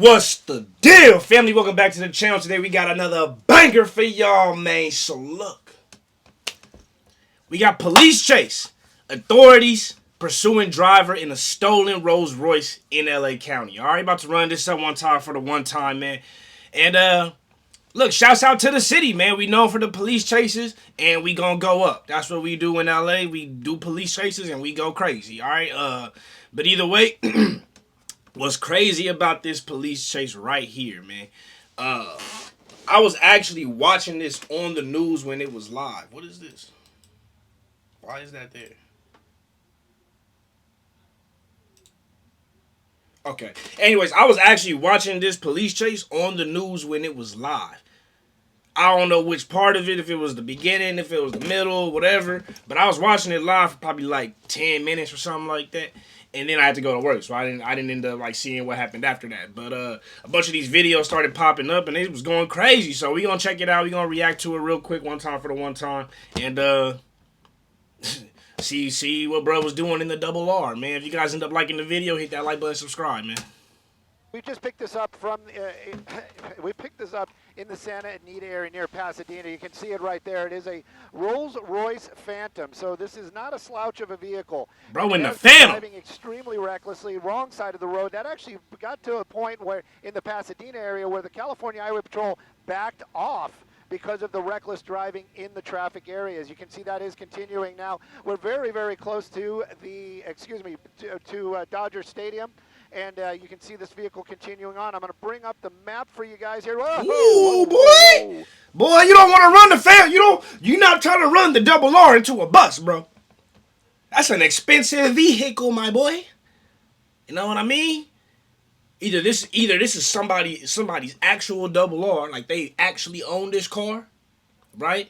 What's the deal, family? Welcome back to the channel. Today we got another banger for y'all, man. So look, we got police chase. Authorities pursuing driver in a stolen Rolls-Royce in LA County. All right, about to run this up one time for the one time, man. And look, shouts out to the city, man. We known for the police chases, and we gonna go up. That's what we do in LA. We do police chases, and we go crazy. All right. But either way. What's crazy about this police chase right here, man? I was actually watching this on the news when it was live. What is this? Why is that there? Okay. Anyways, I was actually watching this police chase on the news when it was live. I don't know which part of it, if it was the beginning, if it was the middle, whatever. But I was watching it live for probably like 10 minutes or something like that. And then I had to go to work, so I didn't end up like seeing what happened after that. But a bunch of these videos started popping up, and it was going crazy. So we gonna check it out. We gonna react to it real quick, one time for the one time, and see what bro was doing in the double R, man. If you guys end up liking the video, hit that like button, subscribe, man. We just picked this up from, we picked this up in the Santa Anita area near Pasadena. You can see it right there. It is a Rolls-Royce Phantom. So this is not a slouch of a vehicle. Bro, in the Phantom. Driving extremely recklessly, wrong side of the road. That actually got to a point where, in the Pasadena area, where the California Highway Patrol backed off because of the reckless driving in the traffic areas. You can see that is continuing now. We're very, very close to the, to Dodger Stadium. And you can see this vehicle continuing on. I'm going to bring up the map for you guys here. Whoa, ooh, boy! Boy, you don't want to run the fan. You're not trying to run the double R into a bus, bro. That's an expensive vehicle, my boy. You know what I mean? Either this is somebody's actual double R, like they actually own this car, right?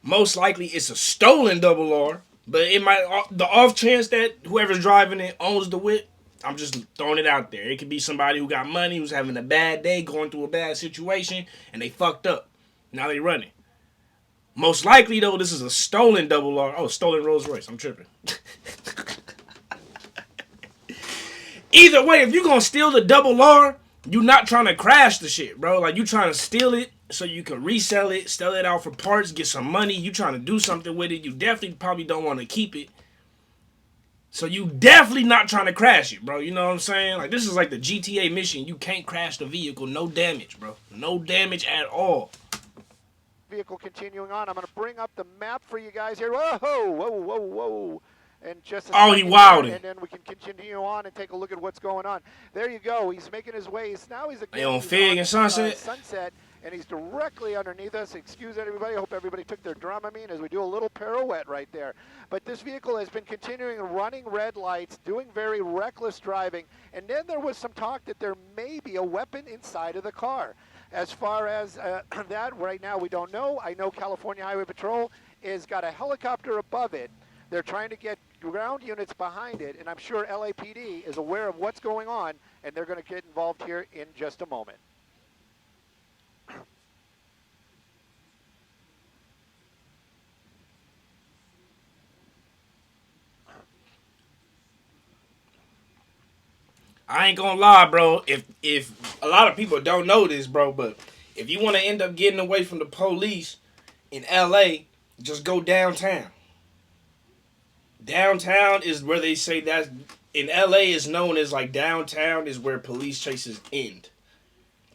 Most likely it's a stolen double R, but it might, the off chance that whoever's driving it owns the whip. I'm just throwing it out there. It could be somebody who got money, who's having a bad day, going through a bad situation, and they fucked up. Now they running. Most likely, though, this is a stolen double R. Oh, stolen Rolls-Royce. I'm tripping. Either way, if you're going to steal the double R, you're not trying to crash the shit, bro. Like, you trying to steal it so you can resell it, sell it out for parts, get some money. You trying to do something with it. You definitely probably don't want to keep it. So you definitely not trying to crash it, bro. You know what I'm saying? Like, this is like the GTA mission. You can't crash the vehicle. No damage, bro. No damage at all. Vehicle continuing on. I'm going to bring up the map for you guys here. Whoa, whoa, whoa, whoa. And just he wilding. And then we can continue on and take a look at what's going on. There you go. He's making his way. Now he's on Fig and Sunset. Sunset. And he's directly underneath us. Excuse everybody. I hope everybody took their Dramamine as we do a little pirouette right there. But this vehicle has been continuing running red lights, doing very reckless driving. And then there was some talk that there may be a weapon inside of the car. As far as that, right now we don't know. I know California Highway Patrol has got a helicopter above it. They're trying to get ground units behind it. And I'm sure LAPD is aware of what's going on. And they're going to get involved here in just a moment. I ain't gonna lie, bro. If a lot of people don't know this, bro, but if you want to end up getting away from the police in LA, just go downtown. Downtown is where they say that in LA is known as like downtown is where police chases end.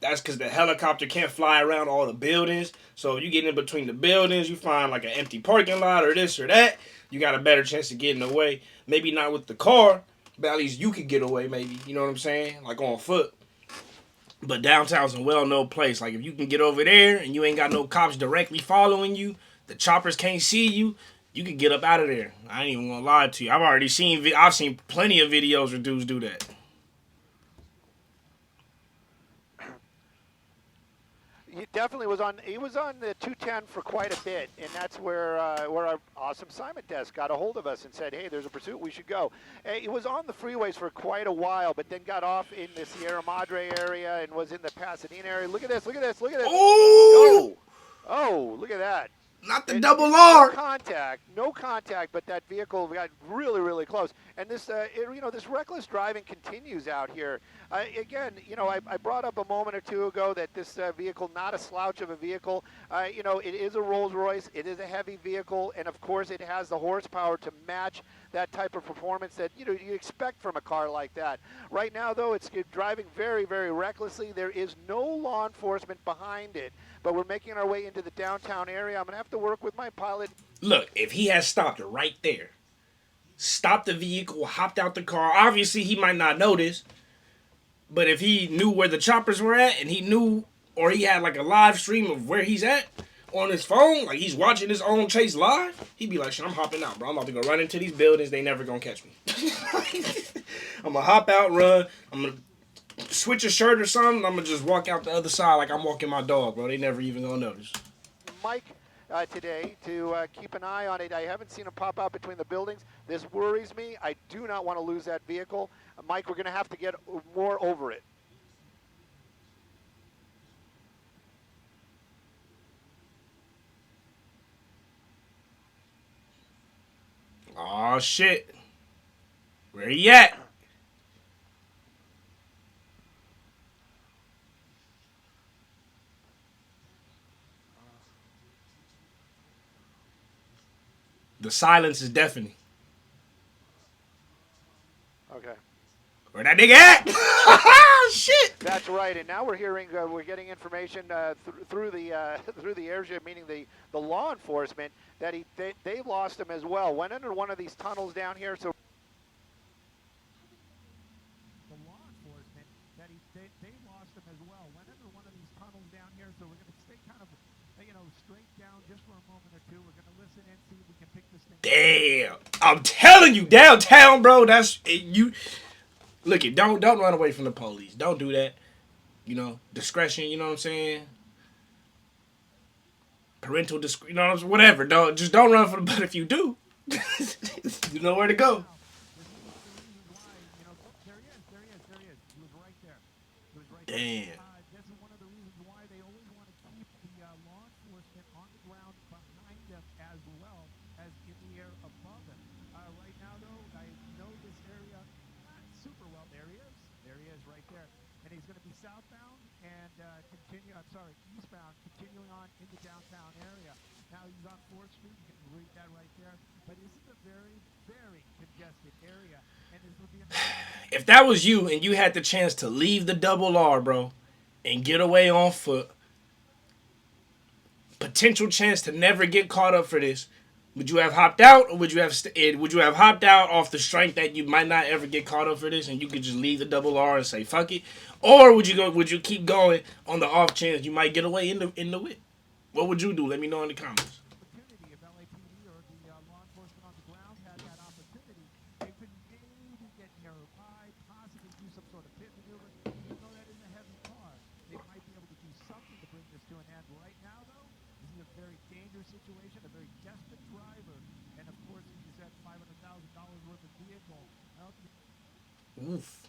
That's because the helicopter can't fly around all the buildings. So if you get in between the buildings, you find like an empty parking lot or this or that, you got a better chance of getting away. Maybe not with the car, but at least you could get away, maybe. You know what I'm saying? Like on foot. But downtown's a well-known place. Like if you can get over there and you ain't got no cops directly following you, the choppers can't see you, you can get up out of there. I ain't even gonna lie to you. I've seen plenty of videos where dudes do that. He definitely was on. He was on the 210 for quite a bit, and that's where our awesome Simon desk got a hold of us and said, "Hey, there's a pursuit. We should go." He was on the freeways for quite a while, but then got off in the Sierra Madre area and was in the Pasadena area. Look at this! Look at this! Look at this! Oh! Oh, look at that! Not the double R. No contact, but that vehicle got really, really close. And this, this reckless driving continues out here. Again, I brought up a moment or two ago that this vehicle, not a slouch of a vehicle. It is a Rolls-Royce. It is a heavy vehicle, and of course, it has the horsepower to match that type of performance that you expect from a car like that. Right now, though, it's driving very, very recklessly. There is no law enforcement behind it, but we're making our way into the downtown area. I'm going to have to work with my pilot. Look, if he had stopped right there, stopped the vehicle, hopped out the car, obviously he might not notice, but if he knew where the choppers were at and he knew, or he had like a live stream of where he's at on his phone, like he's watching his own chase live, he'd be like, shit, I'm hopping out, bro. I'm about to go run into these buildings. They never gonna catch me. I'm gonna hop out, run. I'm gonna switch a shirt or something. I'm gonna just walk out the other side like I'm walking my dog, bro. They never even gonna notice. Mike today to keep an eye on it. I haven't seen him pop out between the buildings. This worries me. I do not want to lose that vehicle. Mike, we're gonna have to get more over it. Oh shit. Where he at? The silence is deafening. Okay. Where that nigga at? Shit. That's right. And now we're hearing, we're getting information through the through the airship, meaning the law enforcement, that they lost him as well. Went under one of these tunnels down here. So the law enforcement that they lost him as well. Went under one of these tunnels down here. So we're going to stay kind of straight down just for a moment or two. We're going to listen and see if we can pick this thing. Damn. I'm telling you, downtown, bro. That's you. Look, don't run away from the police. Don't do that. Discretion. You know what I'm saying? Parental discretion. Whatever. Don't run from. But if you do, you know where to go. Damn. This is one of the reasons why they always want to keep the law enforcement on the ground behind them as well as in the air above them. Right now, though, I know this area not super well. There he is. There he is right there. And he's going to be southbound and eastbound, continuing on in the downtown area. Now he's on 4th Street. You can read that right there. But this is a very, very congested area. And this will be if that was you and you had the chance to leave the double R, bro, and get away on foot, potential chance to never get caught up for this, would you have hopped out, or would you have hopped out off the strength that you might not ever get caught up for this, and you could just leave the double R and say fuck it, or would you keep going on the off chance you might get away in the whip? What would you do? Let me know in the comments. If LAPD or the law enforcement on the ground had that opportunity, they could maybe get nearby, possibly do some sort of pit maneuver. Even though that is a heavy car, they might be able to do something to bring this to an end. Right now, though, this is a very dangerous situation, a very desperate driver, and of course, as you said, $500,000 worth of vehicle. Oof.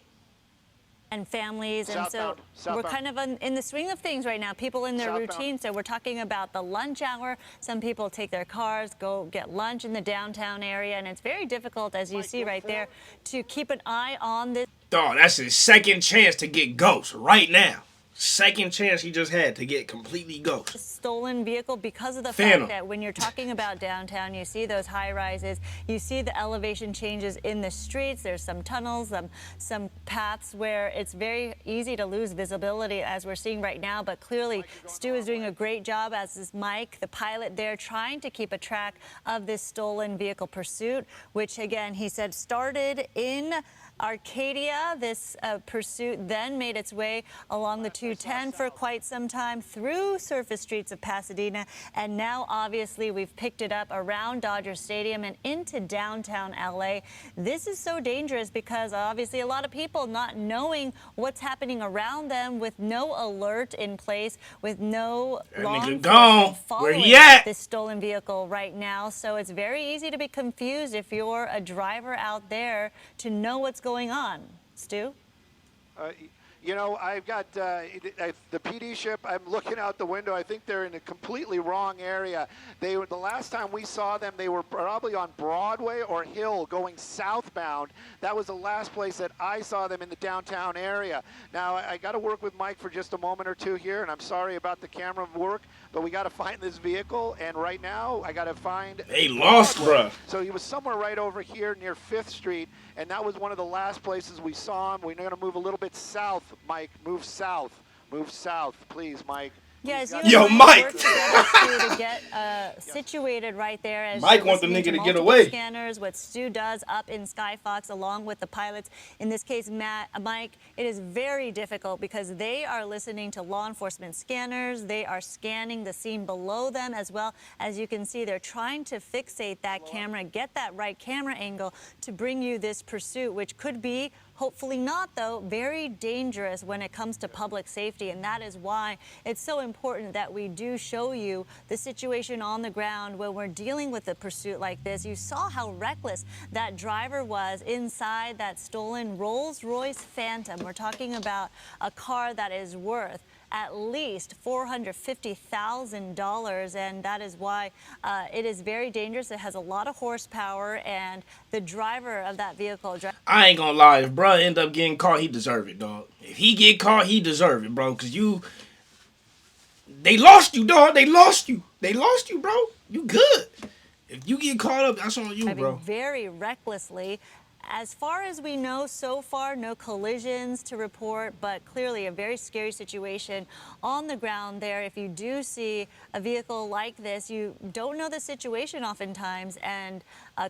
And families, and so we're kind of in the swing of things right now. People in their routine. So we're talking about the lunch hour. Some people take their cars, go get lunch in the downtown area, and it's very difficult, as you see right there, to keep an eye on this. Dog, that's his second chance to get ghost right now. Second chance he just had to get completely ghost. Stolen vehicle, because of the fact that when you're talking about downtown, you see those high rises, you see the elevation changes in the streets. There's some tunnels, some paths where it's very easy to lose visibility, as we're seeing right now. But clearly, Stu is doing a great job, as is Mike, the pilot there, trying to keep a track of this stolen vehicle pursuit, which, again, he said started in Arcadia. This pursuit then made its way along the 210 for quite some time through surface streets of Pasadena, and now obviously we've picked it up around Dodger Stadium and into downtown LA. This is so dangerous because obviously a lot of people not knowing what's happening around them, with no alert in place, with no law enforcement following this stolen vehicle right now. So it's very easy to be confused if you're a driver out there to know what's going on. Stu? You know, I've got the PD ship. I'm looking out the window. I think they're in a completely wrong area. They were, the last time we saw them, they were probably on Broadway or Hill going southbound. That was the last place that I saw them in the downtown area. Now, I got to work with Mike for just a moment or two here, and I'm sorry about the camera work, but we got to find this vehicle, and right now, I got to find... They lost, bruh. So he was somewhere right over here near 5th Street, and that was one of the last places we saw him. We're going to move a little bit south, Mike. Move south. Move south, please, Mike. Yes, Yo, Mike. to get situated right there. As Mike wants the nigga to get away. Scanners, what Stu does up in Skyfox along with the pilots. In this case, Mike, it is very difficult because they are listening to law enforcement scanners. They are scanning the scene below them as well. As you can see, they're trying to fixate that camera, get that right camera angle to bring you this pursuit, which could be, hopefully not, though, very dangerous when it comes to public safety. And that is why it's so important that we do show you the situation on the ground when we're dealing with a pursuit like this. You saw how reckless that driver was inside that stolen Rolls-Royce Phantom. We're talking about a car that is worth at least $450,000, and that is why it is very dangerous. It has a lot of horsepower, and the driver of that vehicle... I ain't gonna lie, if bruh end up getting caught, he deserve it, dog. If he get caught, he deserve it, bro, because they lost you, dog. They lost you. They lost you, bro. You good. If you get caught up, that's on you, bro. Very recklessly. As far as we know so far, no collisions to report, but clearly a very scary situation on the ground there. If you do see a vehicle like this, you don't know the situation oftentimes, and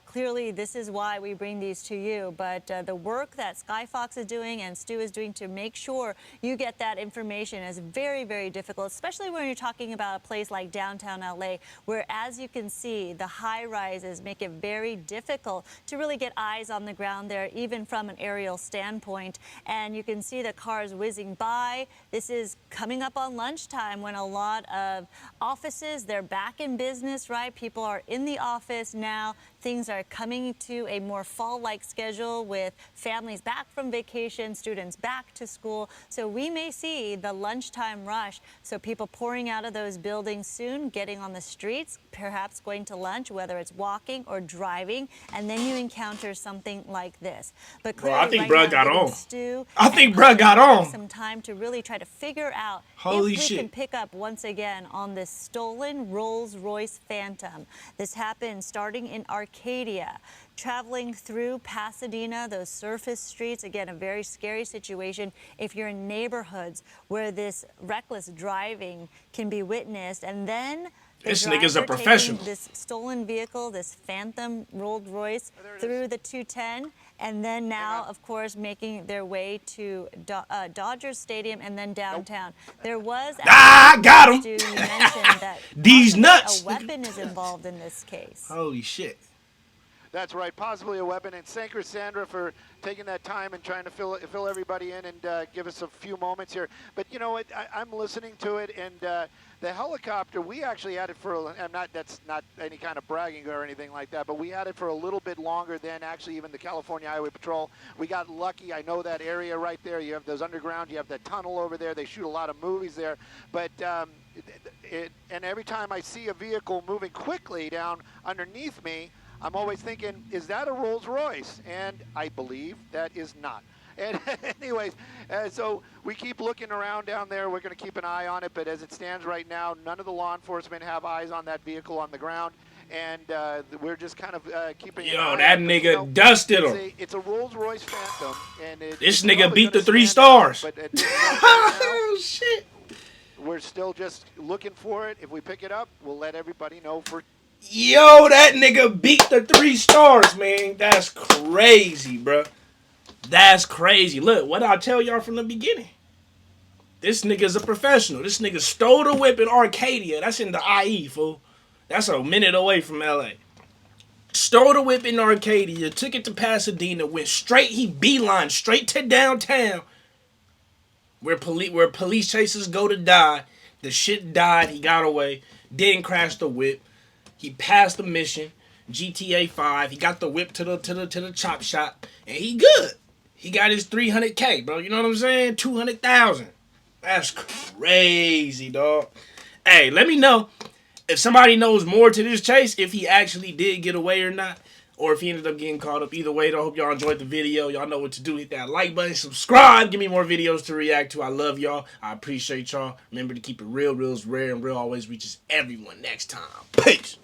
clearly this is why we bring these to you. But the work that Skyfox is doing and Stu is doing to make sure you get that information is very, very difficult, especially when you're talking about a place like downtown LA, where, as you can see, the high rises make it very difficult to really get eyes on the ground there, even from an aerial standpoint. And you can see the cars whizzing by. This is coming up on lunchtime when a lot of offices, they're back in business, right? People are in the office now. Things are coming to a more fall-like schedule with families back from vacation, students back to school. So we may see the lunchtime rush. So people pouring out of those buildings soon, getting on the streets, perhaps going to lunch, whether it's walking or driving, and then you encounter something like this. But clearly, I think right bruh got on. Stu I think bruh got on. some time to really try to figure out Holy if we shit. can pick up once again on this stolen Rolls-Royce Phantom. This happened starting in Arcadia, traveling through Pasadena, those surface streets. Again, a very scary situation if you're in neighborhoods where this reckless driving can be witnessed. And then this nigga's a professional. This stolen vehicle, this Phantom Rolls-Royce, through the 210, and then now, of course, making their way to Dodger Stadium and then downtown. There was... got him! You mentioned that these nuts! A weapon is involved in this case. Holy shit. That's right, possibly a weapon. And thank you, Sandra, for taking that time and trying to fill everybody in and give us a few moments here. But you know what? I'm listening to it, and the helicopter, we actually had it for, that's not any kind of bragging or anything like that, but we had it for a little bit longer than actually even the California Highway Patrol. We got lucky. I know that area right there. You have those underground, you have that tunnel over there. They shoot a lot of movies there. But and every time I see a vehicle moving quickly down underneath me, I'm always thinking, is that a Rolls-Royce? And I believe that is not. And anyways, so we keep looking around down there. We're going to keep an eye on it. But as it stands right now, none of the law enforcement have eyes on that vehicle on the ground. And we're just kind of keeping an eye on it. That nigga dusted him. It's a Rolls-Royce Phantom. And this nigga beat the 3 stars. But oh, shit. We're still just looking for it. If we pick it up, we'll let everybody know for... Yo, that nigga beat the 3 stars, man. That's crazy, bro. That's crazy. Look, what I tell y'all from the beginning. This nigga's a professional. This nigga stole the whip in Arcadia. That's in the IE, fool. That's a minute away from LA. Stole the whip in Arcadia, took it to Pasadena, went straight, he beeline straight to downtown. Where police chasers go to die. The shit died, he got away. Didn't crash the whip. He passed the mission, GTA 5. He got the whip to the chop shop, and he good. he got his 300K, bro. You know what I'm saying? 200,000. That's crazy, dog. Hey, let me know if somebody knows more to this chase, if he actually did get away or not, or if he ended up getting caught up. Either way, though, I hope y'all enjoyed the video. Y'all know what to do. Hit that like button, subscribe, give me more videos to react to. I love y'all. I appreciate y'all. Remember to keep it real. Real's rare, and real always reaches everyone. Next time. Peace.